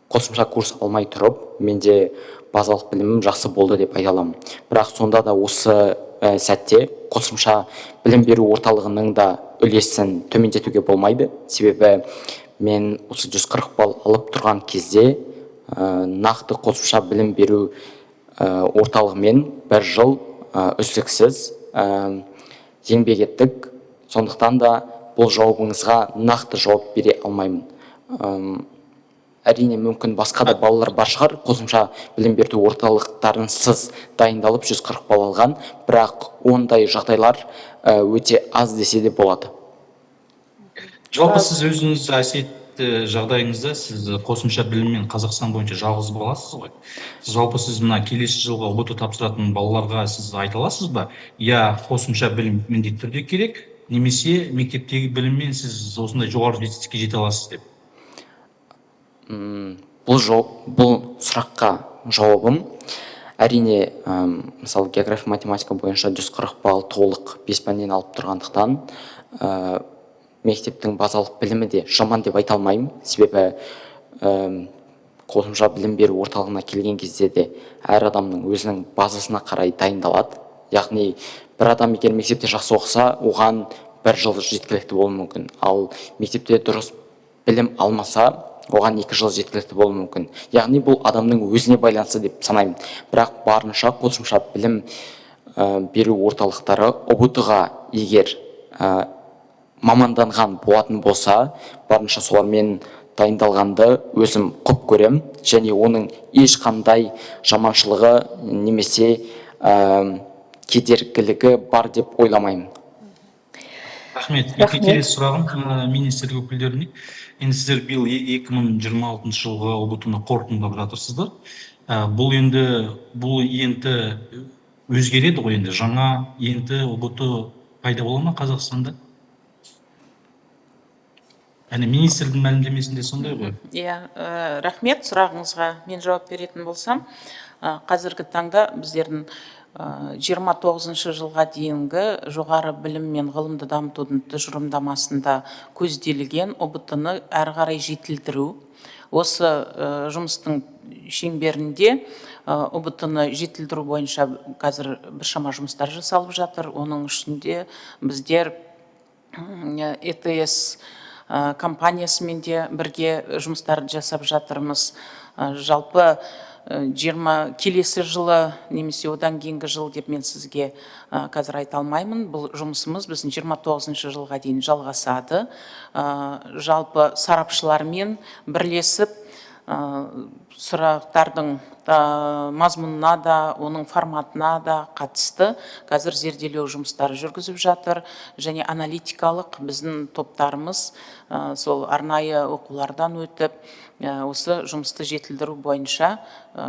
қосымша курс алмай тұрып, менде базалық білімім жақсы болды деп айта аламын. Бірақ сонда да осы сәтте қосымша білім беру орталығының да үлесін төмендетуге болмайды, себебі мен осы 140 балл алып тұрған кезде нақты қосымша білім беру орталығымен бір жыл үздіксіз еңбек еттік. Сондықтан да бұл жауабыңызға нақты жауап бере алмаймын. Әрине, мүмкін басқа да балалар бар шығар, қосымша білім беру орталықтарынсыз дайындалып 140 балл алған, бірақ ондай жағдайлар өте аз десе де болады. Жалпы сіз өзіңіз әсетті жағдайыңызда, сіз қосымша біліммен Қазақстан бойынша жалғыз баласыз ғой. Жалпы сіз мына келесі жылға ОБТ тапсыратын балаларға сіз айта аласыз ба? Я қосымша білім міндетті түрде керек, немесе мектептегі біліммен сіз осындай жоғары жетістікке жете аласыз деп? Бұл сұраққа жауабым әрине, мысалы география математика бойынша 140 балл толық 5 пәннен алып тұрғандықтан мектептің базалық білімі де жаман деп айта алмаймын, себебі қосымша білім беру орталығына келген кезде де әр адамның өзінің базасына қарай дайындалады. Яғни бір адам егер мектепте жақсы оқыса, оған бір жыл жеткілікті болуы мүмкін, ал мектепте дұрыс білім алмаса, оған 2 жыл жеткілікті болуы мүмкін. Яғни бұл адамның өзіне байланысты деп санаймын. Бірақ барынша қосымша білім беру орталықтары ОБТ-ға егер маманданған болатын болса, барынша солармен дайындалғанды өзім құп көрем, және оның ешқандай жаманшылығы немесе кедергілігі бар деп ойламаймын. Рахмет. Келесі сұрағым министр өкілдеріне. Енді сіздер биыл 2026 жылғы ОБТ-ны қорытындылап жатырсыздар. Бұл енді өзгереді ғой, енді жаңа енді ОБТ пайда бола ма Қазақстанда? Әне министрдің мәлімдемесінде сондай ғой. Рахмет сұрағыңызға мен жауап беретін болсам, қазіргі таңда біздердің 29 жылға дейінгі жоғары білім мен ғылымды дамытудың тұжырымдамасында көзделген ОБТ-ны әрі қарай жетілдіру. Осы жұмыстың шеңберінде ОБТ-ны жетілдіру бойынша қазір біршама жұмыстар жасалып жатыр. Оның ішінде біздер ЕТС компаниясымен де бірге жұмыстар жасап жатырмыз. Жалпы келесі жылы немесе одан кейінгі жыл деп мен сізге қазір айта алмаймын. Бұл жұмысымыз біздің 29 жылға дейін жалғасады. Жалпы сарапшылармен бірлесіп сұрақтардың мазмұнына да, оның форматына да қатысты қазір зерделеу жұмыстары жүргізіп жатыр, және аналитикалық біздің топтарымыз сол арнайы оқулардан өтіп, осы жұмысты жетілдіру бойынша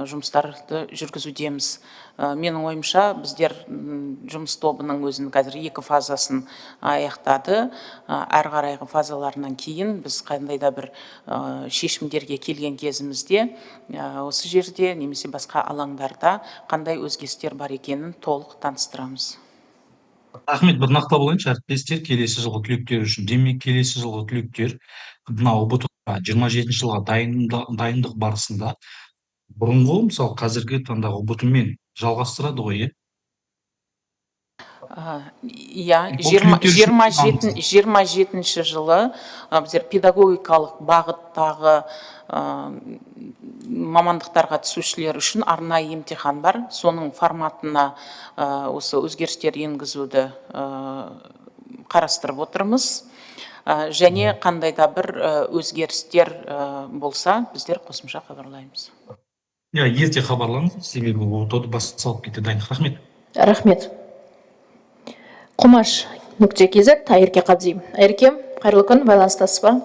жұмыстарды жүргізудеміз. Менің ойымша, біздер жұмыс тобының өзінің қазір 2 фазасын аяқтады. Әр қарайғы фазаларынан кейін біз қандай да бір шешімдерге келген кезімізде осы жерде немесе басқа алаңдарда қандай өзгерістер бар екенін толық таныстырамыз. Рахмет, бір нақтылап алайыншы әріптестер, келесі жылғы түлектер үшін. Демек, келесі жылғы түлектер мына ұбт-ға 27 жылға дайындық барысында бұрынғы, мысалы қазіргі таңдағы ұбт-мен жалғастырады ғой, Иә, 27 жылы біздер педагогикалық бағыттағы мамандықтарға түсушілер үшін арнайы емтихан бар. Соның форматына осы өзгерістер енгізуді қарастырып отырмыз. Және қандай да бір өзгерістер болса, біздер қосымша хабарлаймыз. Ерте хабарлаңыз, себебі ұбт басталып кетті. Дайындық. Рахмет. Рахмет. Құмаш .kz, Айырке Қабди. Айырке, қайырлы күн, байланыстасыз ба?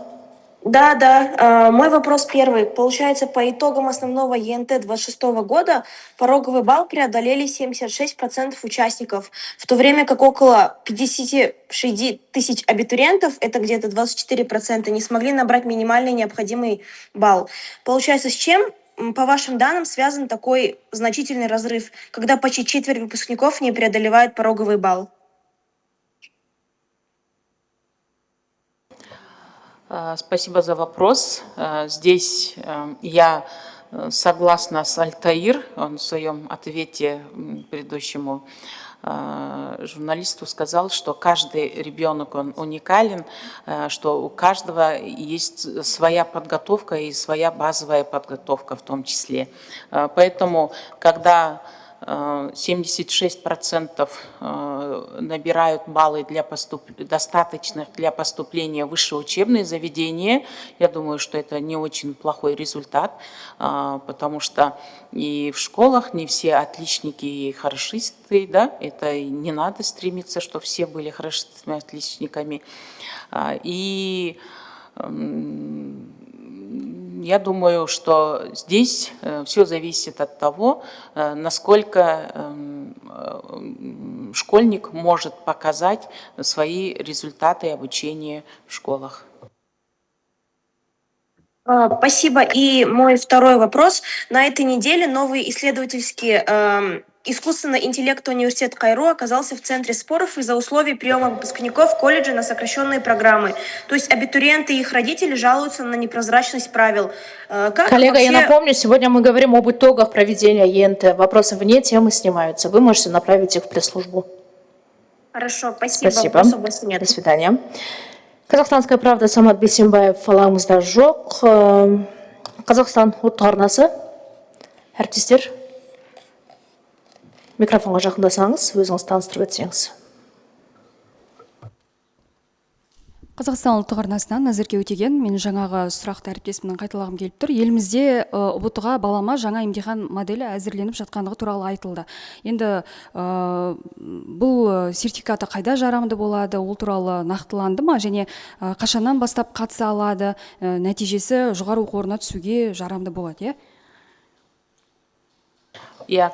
Да. Мой вопрос первый. Получается, по итогам основного ЕНТ 26 года пороговый балл преодолели 76% участников, в то время как около 56 тысяч абитуриентов, это где-то 24%, не смогли набрать минимальный необходимый балл. Получается, с чем, по вашим данным, связан такой значительный разрыв, когда почти четверть выпускников не преодолевает пороговый балл? Спасибо за вопрос. Здесь я согласна с Альтаир, он в своем ответе предыдущему журналисту сказал, что каждый ребенок, он уникален, что у каждого есть своя подготовка и своя базовая подготовка в том числе. Поэтому, когда 76% набирают баллы достаточных для поступления в высшее учебное заведение. Я думаю, что это не очень плохой результат, потому что и в школах не все отличники и хорошисты, да, это и не надо стремиться, чтобы все были хорошистами, отличниками. И я думаю, что здесь все зависит от того, насколько школьник может показать свои результаты обучения в школах. Спасибо. И мой второй вопрос. На этой неделе новый исследовательский искусственный интеллект университет КАИРУ оказался в центре споров из-за условий приема выпускников колледжа на сокращенные программы. То есть абитуриенты и их родители жалуются на непрозрачность правил. Коллега, вообще... я напомню, сегодня мы говорим об итогах проведения ЕНТ. Вопросы вне темы снимаются. Вы можете направить их в пресс-службу. Хорошо, спасибо. Спасибо. До свидания. Казахстанская правда, Самат Бейсенбаев, алаңызда жоқ. Қазақстан ұлттық арнасы. Әріптестер, микрофонға жақындасаңыз, өзіңіз таныстырып өтсеңіз. Қазақстан ұлттық арнасынан Назерке Өтеген, мен жаңағы сұрақты әріптесімнің қайталағым келіп тұр. Елімізде ұбт-ға балама жаңа емтихан моделі әзірленіп жатқандығы туралы айтылды. Енді бұл сертификаты қайда жарамды болады, ол туралы нақтыланды ма, және қашаннан бастап қатыса алады, нәтижесі жоғары оқу орнына түсуге жарамды болады, иә?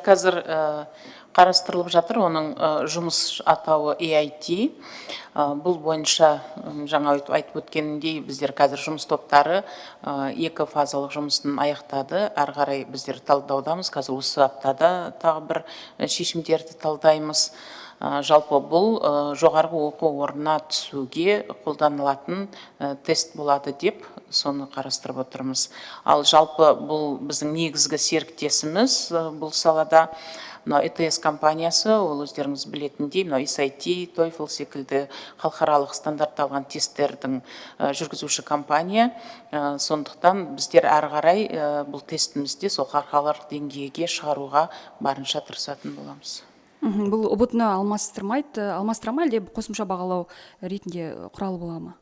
Қазір қарастырылып жатыр, оның жұмыс атауы EIT. Бұл бойынша жаңа айтып өткеніндей біздер қазір жұмыс топтары 2 фазалық жұмысын аяқтады. Әрі қарай біздер талдаудамыз. Қазір осы аптада тағы бір шешімдерді талдаймыз. Жалпы бұл жоғарғы оқу орнына түсуге қолданылатын тест болады деп соны қарастырып отырмыз. Ал жалпы бұл біздің негізгі серіктесіміз бұл салада ЭТС компаниясы, ол өздеріңіз білетіндей, SAT, TOEFL секілді халықаралық стандартталған тесттердің жүргізуші компания. Сондықтан біздер әрі қарай бұл тестімізде сол халықаралық деңгейге шығаруға барынша тырысатын боламыз. Бұл ұбт-ны алмастыра ма, әлде қосымша бағалау ретінде құралы бола ма?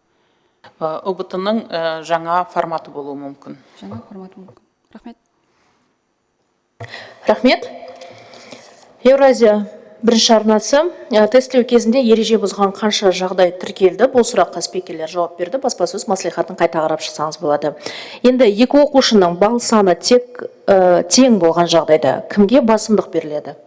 ұбт-ның жаңа форматы болуы мүмкін. Жаңа форматы мүмкін. Рахмет. Рахмет. Еуразия бірінші арнасы тестілеу кезінде ереже бұзған қанша жағдай тіркелді? Бұл сұраққа спикерлер жауап берді. Баспасөз мәслихатын қайта қарап шықсаңыз болады. Енді екі оқушының балл саны тең болған жағдайда кімге басымдық беріледі?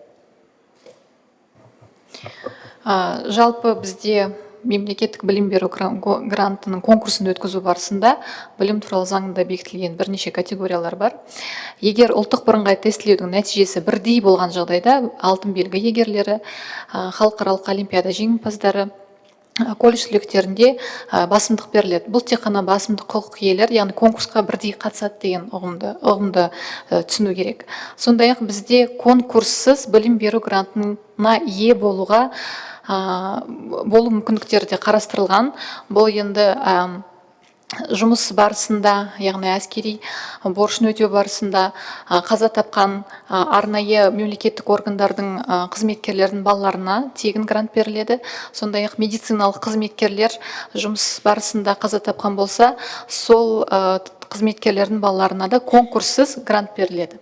Жалпы бізде мемлекеттік білім беру грантының конкурсын өткізу барысында білім туралы заңында бекітілген бірнеше категориялар бар. Егер ұлттық бірыңғай тестілеудің нәтижесі бірдей болған жағдайда алтын белгі егерлері, халықаралық олимпиада жеңімпаздары, колледж түлектерінде басымдық беріледі. Бұл тек қана басымдық құқық иелер, яғни конкурсқа бірдей қатысады деген ұғымды түсіну керек. Сондай-ақ бізде конкурссыз білім беру грантына ие болу мүмкіндіктері де қарастырылған. Бұл енді жұмыс барысында, яғни әскери борышын өтеу барысында қаза тапқан арнайы мемлекеттік органдардың қызметкерлердің балаларына тегін грант беріледі. Сондай-ақ медициналық қызметкерлер жұмыс барысында қаза тапқан болса, сол қызметкерлердің балаларына да конкурссыз грант беріледі.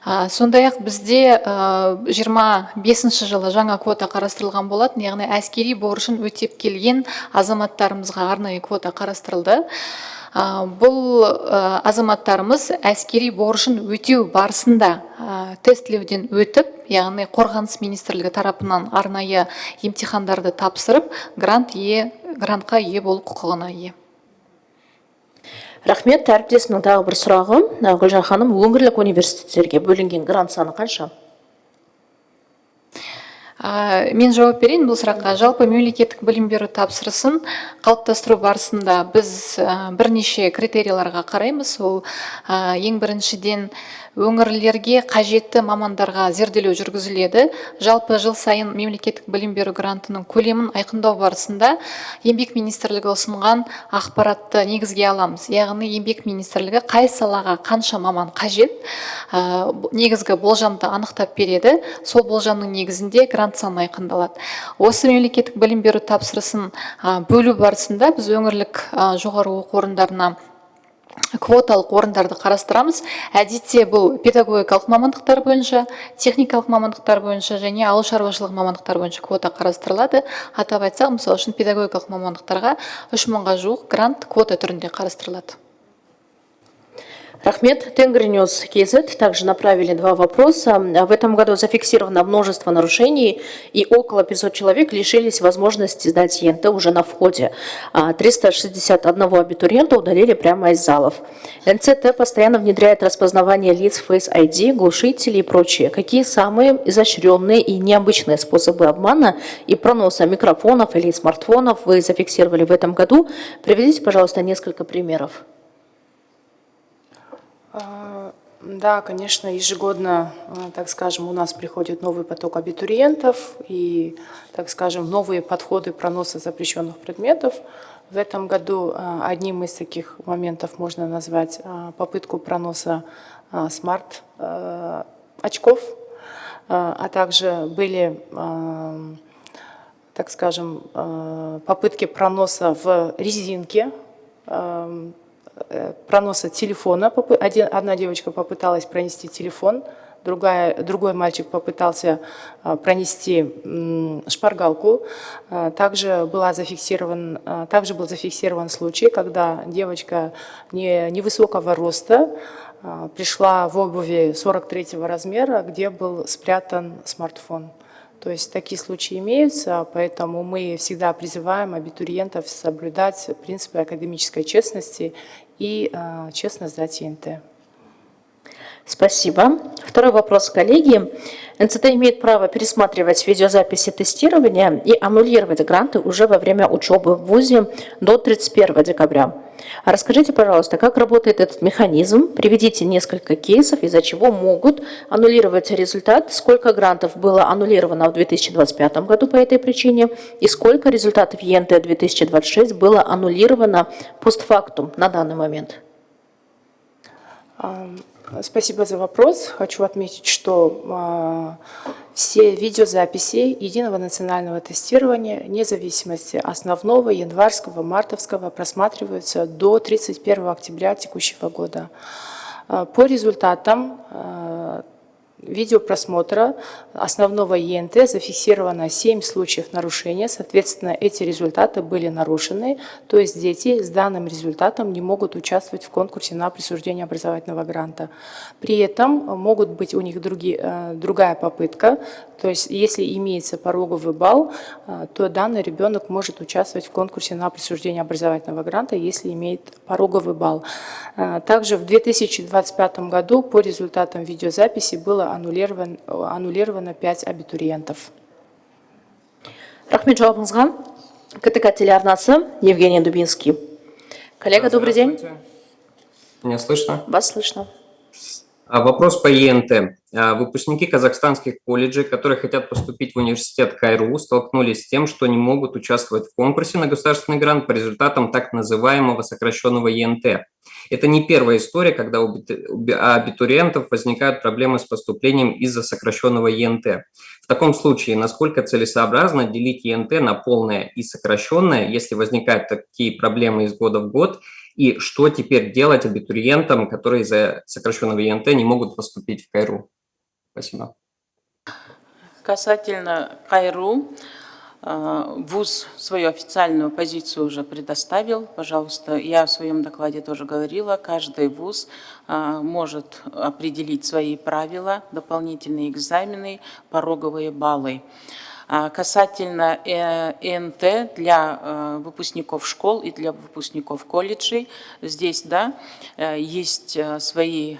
Сондай-ақ бізде 25 жылы жаңа квота қарастырылған болатын, яғни әскери борышын өтеп келген азаматтарымызға арнайы квота қарастырылды. Бұл азаматтарымыз әскери борышын өтеу барысында тестілеуден өтіп, яғни қорғаныс министрлігі тарапынан арнайы емтихандарды тапсырып, грантқа ие болу құқығына ие. Рахмет. Әріптесімнің тағы бір сұрағы. Гүлжан ханым, өңірлік университеттерге бөлінген грант саны қанша? Мен жауап берейін бұл сұраққа. Жалпы мемлекеттік білім беру тапсырысын қалыптастыру барысында біз бірнеше критерияларға қараймыз. Ол ең біріншіден өңірлерге қажетті мамандарға зерделеу жүргізіледі. Жалпы жыл сайын мемлекеттік білім беру грантының көлемін айқындау барысында еңбек министрлігі ұсынған ақпаратты негізге аламыз. Яғни еңбек министрлігі қай салаға қанша маман қажет, негізгі болжамды анықтап береді. Сол болжамның негізінде грант саны айқындалады. Осы мемлекеттік білім беру тапсырысын бөлу барысында біз өңірлік жоғары оқу орындарына квоталық орындарды қарастырамыз. Әдетте бұл педагогикалық мамандықтар бойынша, техникалық мамандықтар бойынша және ауыл шаруашылығы мамандықтар бойынша квота қарастырылады. Атап айтсақ, мысалы үшін педагогикалық мамандықтарға 3000-ға жуық грант квота түрінде қарастырылады. Рахмет. Тенгринюс КЗ также направили два вопроса. В этом году зафиксировано множество нарушений, и около 500 человек лишились возможности сдать ЕНТ уже на входе. 361 абитуриента удалили прямо из залов. НЦТ постоянно внедряет распознавание лиц Face ID, глушители и прочее. Какие самые изощренные и необычные способы обмана и проноса микрофонов или смартфонов вы зафиксировали в этом году? Приведите, пожалуйста, несколько примеров. Да, конечно, ежегодно, так скажем, у нас приходит новый поток абитуриентов и, так скажем, новые подходы проноса запрещенных предметов. В этом году одним из таких моментов можно назвать попытку проноса смарт-очков, а также были, так скажем, попытки проноса в резинке, проноса телефона. Одна девочка попыталась пронести телефон, другой мальчик попытался пронести шпаргалку. Также был зафиксирован случай, когда девочка невысокого роста пришла в обуви 43-го размера, где был спрятан смартфон. То есть такие случаи имеются, поэтому мы всегда призываем абитуриентов соблюдать принципы академической честности и честно сдать ЕНТ. Спасибо. Второй вопрос, коллеги. НЦТ имеет право пересматривать видеозаписи тестирования и аннулировать гранты уже во время учебы в ВУЗе до 31 декабря. Расскажите, пожалуйста, как работает этот механизм? Приведите несколько кейсов, из-за чего могут аннулировать результат, сколько грантов было аннулировано в 2025 году по этой причине и сколько результатов ЕНТ 2026 было аннулировано постфактум на данный момент. Спасибо за вопрос. Хочу отметить, что все видеозаписи единого национального тестирования, вне зависимости основного, январского, мартовского, просматриваются до 31 октября текущего года. По результатам видеопросмотра основного ЕНТ зафиксировано 7 случаев нарушения. Соответственно, эти результаты были нарушены. То есть дети с данным результатом не могут участвовать в конкурсе на присуждение образовательного гранта. При этом могут быть у них другая попытка. То есть если имеется пороговый балл, то данный ребенок может участвовать в конкурсе на присуждение образовательного гранта, если имеет пороговый балл. Также в 2025 году по результатам видеозаписи было аннулировано 5 абитуриентов. Рахмет жауабыңызға. КТК телеарнасы, Евгений Дубинский. Коллега, добрый день. Меня слышно? Вас слышно. Вопрос по ЕНТ. Выпускники казахстанских колледжей, которые хотят поступить в университет КАИРУ, столкнулись с тем, что не могут участвовать в конкурсе на государственный грант по результатам так называемого сокращенного ЕНТ. Это не первая история, когда у абитуриентов возникают проблемы с поступлением из-за сокращенного ЕНТ. В таком случае, насколько целесообразно делить ЕНТ на полное и сокращенное, если возникают такие проблемы из года в год, и что теперь делать абитуриентам, которые из-за сокращенного ЕНТ не могут поступить в КАИРУ? Спасибо. Касательно КАИРУ, ВУЗ свою официальную позицию уже предоставил. Пожалуйста, я в своем докладе тоже говорила, каждый ВУЗ может определить свои правила, дополнительные экзамены, пороговые баллы. Касательно ЕНТ для выпускников школ и для выпускников колледжей, здесь, да, есть свои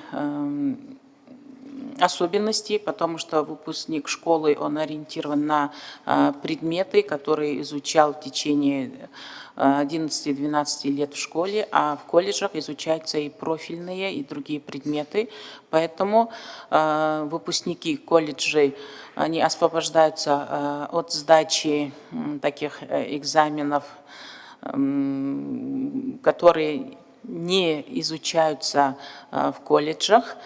особенности, потому что выпускник школы, он ориентирован на предметы, которые изучал в течение 11-12 лет в школе, а в колледжах изучаются и профильные, и другие предметы. Поэтому выпускники колледжей, они освобождаются от сдачи таких экзаменов, которые не изучаются в колледжах,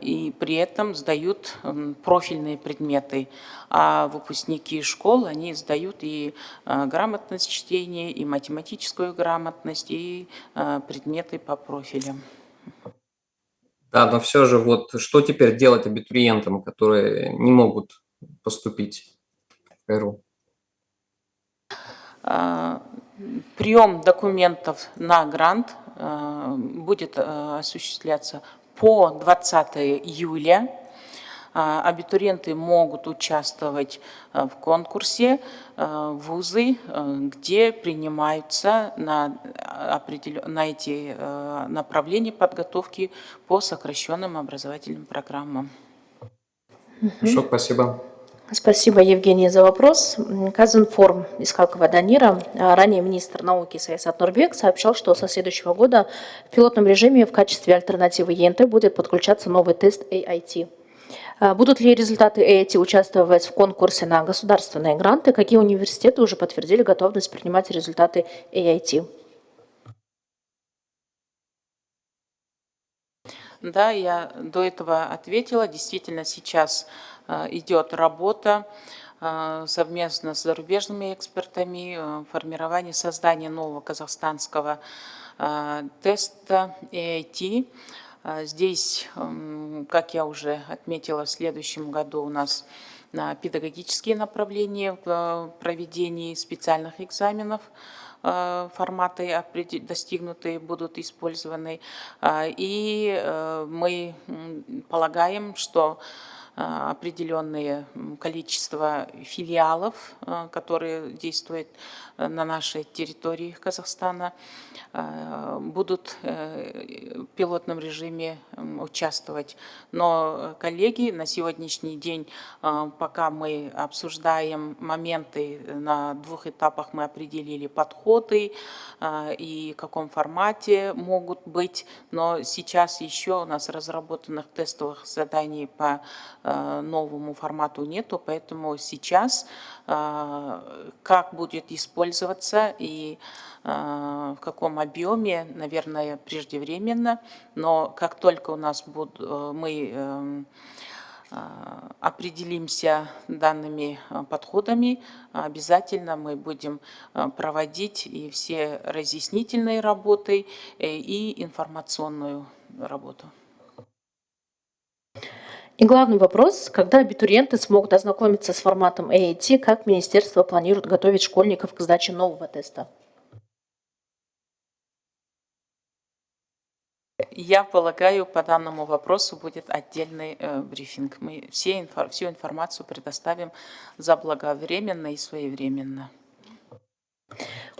и при этом сдают профильные предметы. А выпускники школ, они сдают и грамотность чтения, и математическую грамотность, и предметы по профилям. Да, но все же вот что теперь делать абитуриентам, которые не могут поступить в КАИРУ? Прием документов на грант будет осуществляться по 20 июля. Абитуриенты могут участвовать в конкурсе вузы, где принимаются на эти направления подготовки по сокращенным образовательным программам. Хорошо, спасибо. Спасибо, Евгений, за вопрос. Казинформ Искакова Данира, ранее министр науки Саясат Нурбек, сообщал, что со следующего года в пилотном режиме в качестве альтернативы ЕНТ будет подключаться новый тест AIT. Будут ли результаты AIT участвовать в конкурсе на государственные гранты? Какие университеты уже подтвердили готовность принимать результаты AIT? Да, я до этого ответила. Действительно, сейчас идет работа совместно с зарубежными экспертами, формирование, создание нового казахстанского теста AIT. Здесь, как я уже отметила, в следующем году у нас педагогические направления в проведении специальных экзаменов, форматы достигнутые будут использованы. И мы полагаем, что определенное количество филиалов, которые действуют на нашей территории Казахстана, будут в пилотном режиме участвовать. Но, коллеги, на сегодняшний день, пока мы обсуждаем моменты, на 2 этапах мы определили подходы и в каком формате могут быть, но сейчас еще у нас разработанных тестовых заданий по новому формату нету, поэтому сейчас как будет использоваться и в каком объеме, наверное, преждевременно, но как только у нас мы определимся данными подходами, обязательно мы будем проводить и все разъяснительные работы, и информационную работу. И главный вопрос, когда абитуриенты смогут ознакомиться с форматом AAT, как министерство планирует готовить школьников к сдаче нового теста? Я полагаю, по данному вопросу будет отдельный брифинг. Мы всю информацию предоставим заблаговременно и своевременно.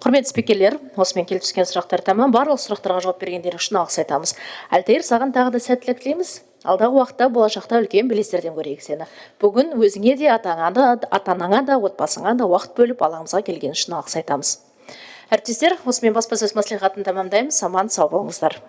Құрметті спикерлер, осымен келіп түскен сұрақтар тамам. Барлық сұрақтарға жауап бергендер үшін алғыс айтамыз. Альтаир, саған тағы да сәттілік тілейміз. Алдағы уақытта болашақта үлкен белестерден көрейік сені. Бүгін өзіңе де, ата-анаңа да, отбасыңа да уақыт бөліп алаңымызға келген үшін алғыс айтамыз. Әріптестер, осымен баспасөз мәслихатын тамамдаймыз. Аман сау болыңыздар.